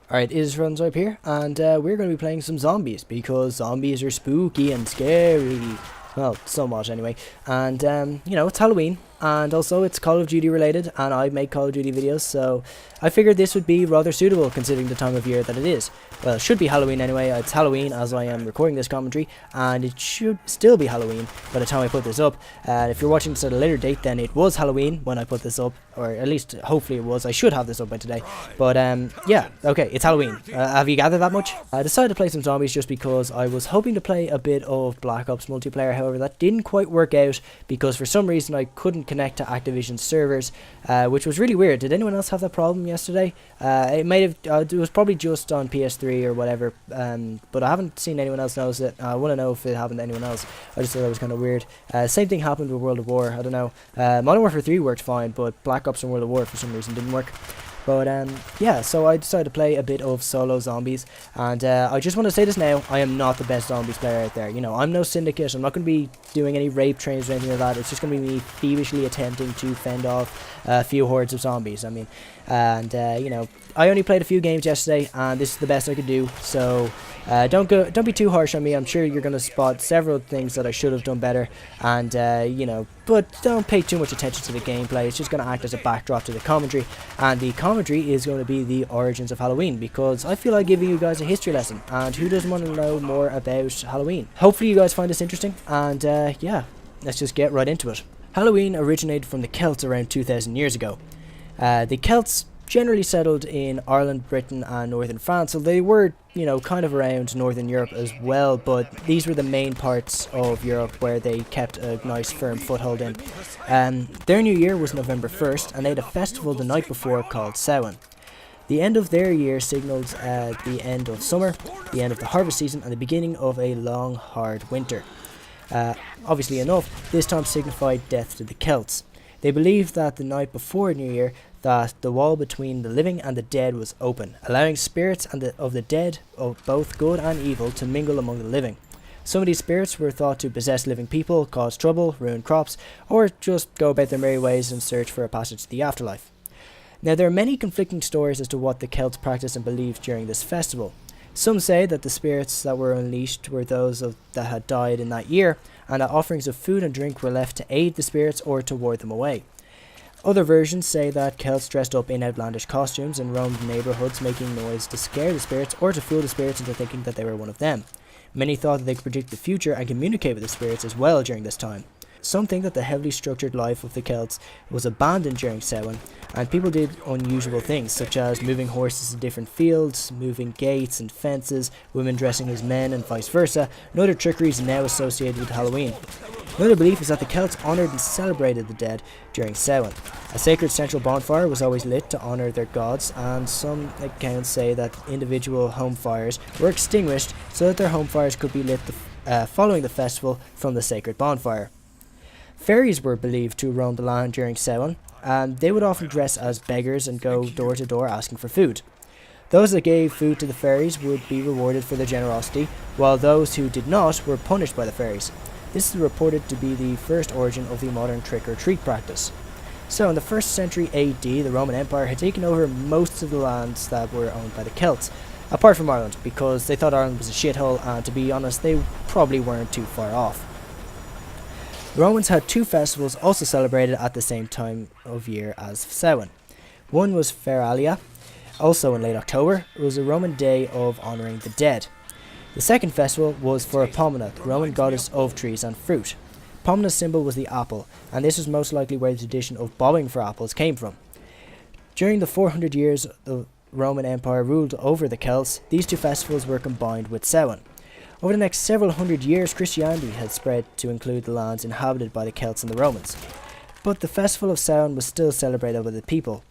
Alright, it is FrOzenSwipe here, and we're going to be playing some zombies, because zombies are spooky and scary. Well, somewhat anyway. And, it's Halloween, and also it's Call of Duty related, and I make Call of Duty videos, so I figured this would be rather suitable considering the time of year that it is. Well, it should be Halloween anyway. It's Halloween as I am recording this commentary, and it should still be Halloween by the time I put this up. If you're watching this at a later date, then it was Halloween when I put this up, or at least hopefully it was. I should have this up by today. But yeah, okay, it's Halloween. Have you gathered that much? I decided to play some zombies just because I was hoping to play a bit of Black Ops multiplayer. However, that didn't quite work out because for some reason I couldn't connect to Activision servers, which was really weird. Did anyone else have that problem yesterday? It was probably just on PS3 or whatever, but I haven't seen anyone else notice it. I want to know if it happened to anyone else. I just thought that was kind of weird. Same thing happened with World of War. I don't know. Modern Warfare 3 worked fine, but Black Ops and World of War for some reason didn't work. But yeah, so I decided to play a bit of solo zombies, and I just want to say this now, I am not the best zombies player out there. You know, I'm no syndicate, I'm not going to be doing any rape trains or anything like that. It's just going to be me feverishly attempting to fend off a few hordes of zombies. I mean, and I only played a few games yesterday, and this is the best I could do, so don't be too harsh on me. I'm sure you're going to spot several things that I should have done better, and but don't pay too much attention to the gameplay. It's just going to act as a backdrop to the commentary, and the commentary is going to be the origins of Halloween, because I feel like giving you guys a history lesson, and who doesn't want to know more about Halloween? Hopefully you guys find this interesting, and yeah, let's just get right into it. Halloween originated from the Celts around 2,000 years ago. The Celts generally settled in Ireland, Britain and northern France, so they were, kind of around northern Europe as well, but these were the main parts of Europe where they kept a nice firm foothold in. Their new year was November 1st, and they had a festival the night before called Samhain. The end of their year signalled the end of summer, the end of the harvest season, and the beginning of a long, hard winter. Obviously enough, this time signified death to the Celts. They believed that the night before New Year, that the wall between the living and the dead was open, allowing spirits of the dead, of both good and evil, to mingle among the living. Some of these spirits were thought to possess living people, cause trouble, ruin crops, or just go about their merry ways and search for a passage to the afterlife. Now, there are many conflicting stories as to what the Celts practiced and believed during this festival. Some say that the spirits that were unleashed were those that had died in that year, and that offerings of food and drink were left to aid the spirits or to ward them away. Other versions say that Celts dressed up in outlandish costumes and roamed neighbourhoods making noise to scare the spirits or to fool the spirits into thinking that they were one of them. Many thought that they could predict the future and communicate with the spirits as well during this time. Some think that the heavily structured life of the Celts was abandoned during Samhain, and people did unusual things, such as moving horses to different fields, moving gates and fences, women dressing as men, and vice versa, and other trickeries now associated with Halloween. Another belief is that the Celts honoured and celebrated the dead during Samhain. A sacred central bonfire was always lit to honour their gods, and some accounts say that individual home fires were extinguished so that their home fires could be lit following the festival from the sacred bonfire. Fairies were believed to roam the land during Samhain, and they would often dress as beggars and go door to door asking for food. Those that gave food to the fairies would be rewarded for their generosity, while those who did not were punished by the fairies. This is reported to be the first origin of the modern trick-or-treat practice. So in the 1st century AD, the Roman Empire had taken over most of the lands that were owned by the Celts, apart from Ireland, because they thought Ireland was a shithole, and to be honest, they probably weren't too far off. The Romans had two festivals also celebrated at the same time of year as Samhain. One was Feralia, also in late October. It was a Roman day of honouring the dead. The second festival was for Pomona, the Roman goddess of trees and fruit. Pomona's symbol was the apple, and this was most likely where the tradition of bobbing for apples came from. During the 400 years the Roman Empire ruled over the Celts, these two festivals were combined with Samhain. Over the next several hundred years, Christianity had spread to include the lands inhabited by the Celts and the Romans. But the festival of Samhain was still celebrated by the people.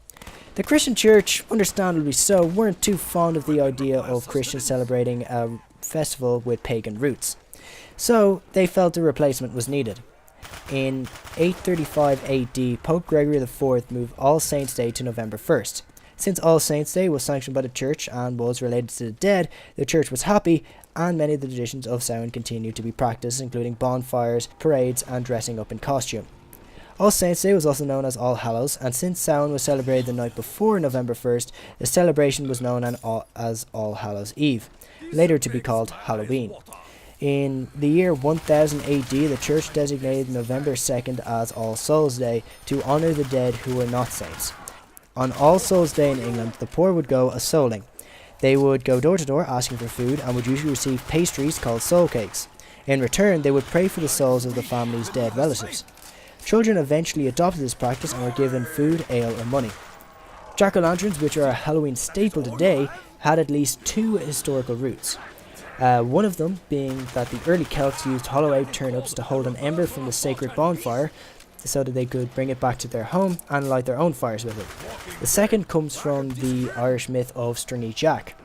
The Christian Church, understandably so, weren't too fond of the idea of Christians celebrating a festival with pagan roots. So they felt a replacement was needed. In 835 AD, Pope Gregory IV moved All Saints' Day to November 1st. Since All Saints' Day was sanctioned by the Church and was related to the dead, the Church was happy, and many of the traditions of Samhain continued to be practiced, including bonfires, parades, and dressing up in costume. All Saints' Day was also known as All Hallows, and since Samhain was celebrated the night before November 1st, the celebration was known as All Hallows Eve, later to be called Halloween. In the year 1000 AD, the church designated November 2nd as All Souls' Day to honour the dead who were not saints. On All Souls' Day in England, the poor would go a-souling. They would go door to door asking for food and would usually receive pastries called soul cakes. In return, they would pray for the souls of the family's dead relatives. Children eventually adopted this practice and were given food, ale, or money. Jack-o'-lanterns, which are a Halloween staple today, had at least two historical roots. One of them being that the early Celts used hollow-out turnips to hold an ember from the sacred bonfire so that they could bring it back to their home and light their own fires with it. The second comes from the Irish myth of Stringy Jack.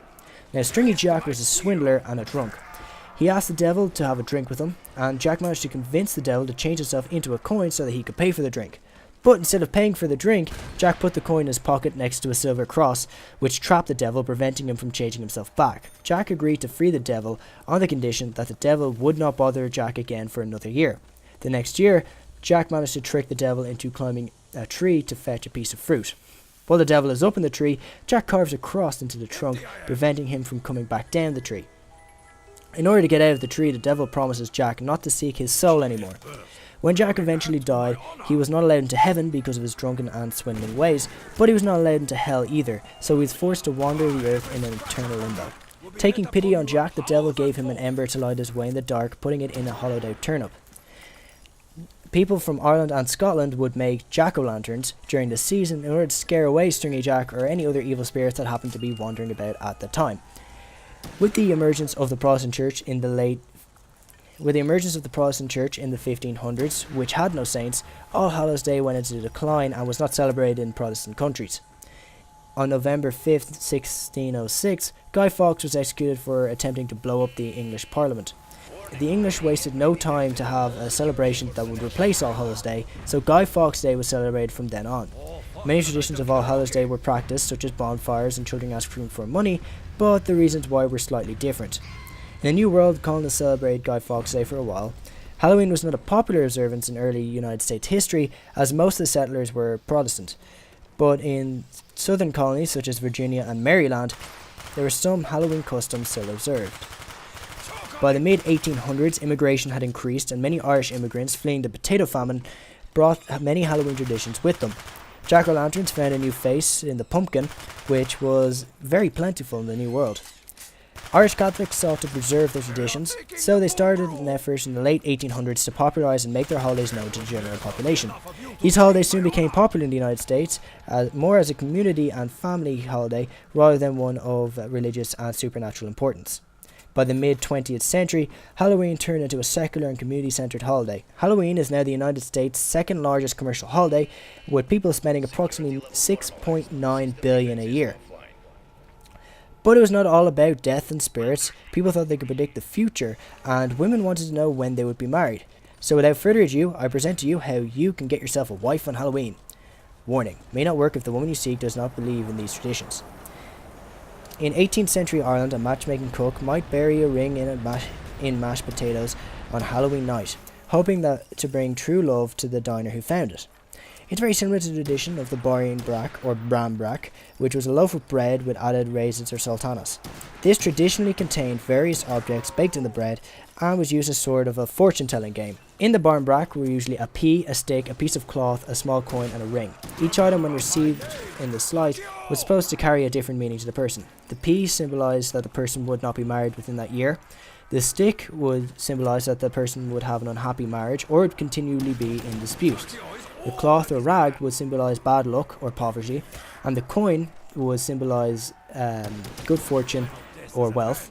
Now, Stringy Jack was a swindler and a drunk. He asked the devil to have a drink with him, and Jack managed to convince the devil to change himself into a coin so that he could pay for the drink. But instead of paying for the drink, Jack put the coin in his pocket next to a silver cross, which trapped the devil, preventing him from changing himself back. Jack agreed to free the devil on the condition that the devil would not bother Jack again for another year. The next year, Jack managed to trick the devil into climbing a tree to fetch a piece of fruit. While the devil is up in the tree, Jack carves a cross into the trunk, preventing him from coming back down the tree. In order to get out of the tree, the devil promises Jack not to seek his soul anymore. When Jack eventually died, he was not allowed into heaven because of his drunken and swindling ways, but he was not allowed into hell either, so he was forced to wander the earth in an eternal limbo. Taking pity on Jack, the devil gave him an ember to light his way in the dark, putting it in a hollowed-out turnip. People from Ireland and Scotland would make jack-o'-lanterns during the season in order to scare away Stringy Jack or any other evil spirits that happened to be wandering about at the time. With the emergence of the Protestant Church in the 1500s, which had no saints, All Hallows Day went into decline and was not celebrated in Protestant countries. On November 5th, 1606, Guy Fawkes was executed for attempting to blow up the English Parliament. The English wasted no time to have a celebration that would replace All Hallows Day, so Guy Fawkes Day was celebrated from then on. Many traditions of All Hallows Day were practiced, such as bonfires and children asking for money, but the reasons why were slightly different. In a new world, colonists celebrated Guy Fawkes Day for a while. Halloween was not a popular observance in early United States history, as most of the settlers were Protestant. But in southern colonies, such as Virginia and Maryland, there were some Halloween customs still observed. By the mid-1800s, immigration had increased, and many Irish immigrants fleeing the potato famine brought many Halloween traditions with them. Jack-o'-lanterns found a new face in the pumpkin, which was very plentiful in the New World. Irish Catholics sought to preserve their traditions, so they started an effort in the late 1800s to popularise and make their holidays known to the general population. These holidays soon became popular in the United States, more as a community and family holiday rather than one of religious and supernatural importance. By the mid-20th century, Halloween turned into a secular and community-centred holiday. Halloween is now the United States' second largest commercial holiday, with people spending approximately $6.9 billion a year. But it was not all about death and spirits. People thought they could predict the future, and women wanted to know when they would be married. So without further ado, I present to you how you can get yourself a wife on Halloween. Warning, may not work if the woman you seek does not believe in these traditions. In 18th century Ireland, a matchmaking cook might bury a ring in mashed potatoes on Halloween night, hoping to bring true love to the diner who found it. It's very similar to the tradition of the burying brack or bran brack, which was a loaf of bread with added raisins or sultanas. This traditionally contained various objects baked in the bread and was used as sort of a fortune-telling game. In the barn brack were usually a pea, a stick, a piece of cloth, a small coin and a ring. Each item, when received in the slice, was supposed to carry a different meaning to the person. The pea symbolised that the person would not be married within that year. The stick would symbolise that the person would have an unhappy marriage or would continually be in dispute. The cloth or rag would symbolise bad luck or poverty, and the coin would symbolise good fortune or wealth.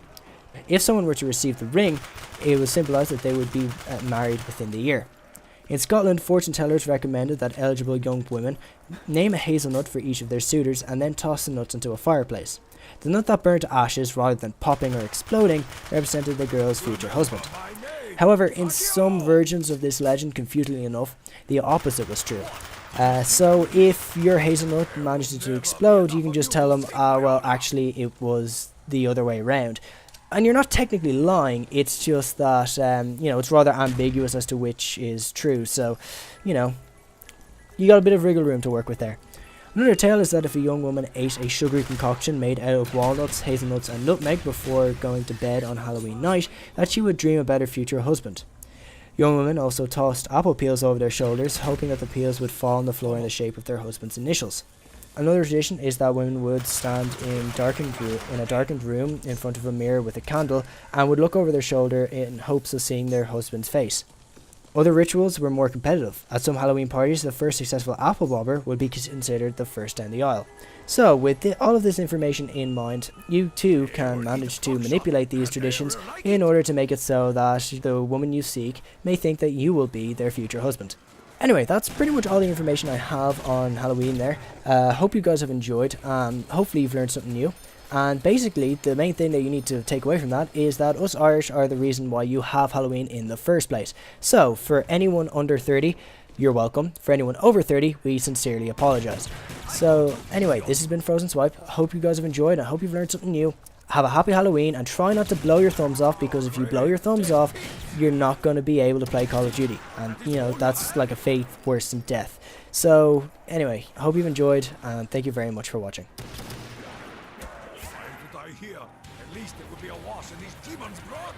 If someone were to receive the ring, it would symbolise that they would be married within the year. In Scotland, fortune tellers recommended that eligible young women name a hazelnut for each of their suitors and then toss the nuts into a fireplace. The nut that burned to ashes rather than popping or exploding represented the girl's future husband. However, in some versions of this legend, confusingly enough, the opposite was true. So if your hazelnut manages to explode, you can just tell them, well, actually it was the other way around. And you're not technically lying, it's just that, it's rather ambiguous as to which is true. So, you got a bit of wriggle room to work with there. Another tale is that if a young woman ate a sugary concoction made out of walnuts, hazelnuts and nutmeg before going to bed on Halloween night, that she would dream about her future husband. Young women also tossed apple peels over their shoulders, hoping that the peels would fall on the floor in the shape of their husband's initials. Another tradition is that women would stand in a darkened room in front of a mirror with a candle and would look over their shoulder in hopes of seeing their husband's face. Other rituals were more competitive. At some Halloween parties, the first successful apple bobber would be considered the first down the aisle. So, with all of this information in mind, you too can manage to manipulate these traditions in order to make it so that the woman you seek may think that you will be their future husband. Anyway, that's pretty much all the information I have on Halloween there. Hope you guys have enjoyed. Hopefully you've learned something new. And basically, the main thing that you need to take away from that is that us Irish are the reason why you have Halloween in the first place. So, for anyone under 30, you're welcome. For anyone over 30, we sincerely apologise. So, anyway, this has been FrOzenSwipe. I hope you guys have enjoyed. I hope you've learned something new. Have a happy Halloween and try not to blow your thumbs off, because if you blow your thumbs off, you're not going to be able to play Call of Duty. And, you know, that's like a fate worse than death. So, anyway, I hope you've enjoyed and thank you very much for watching. Here, at least it would be a wash in these demons' blood.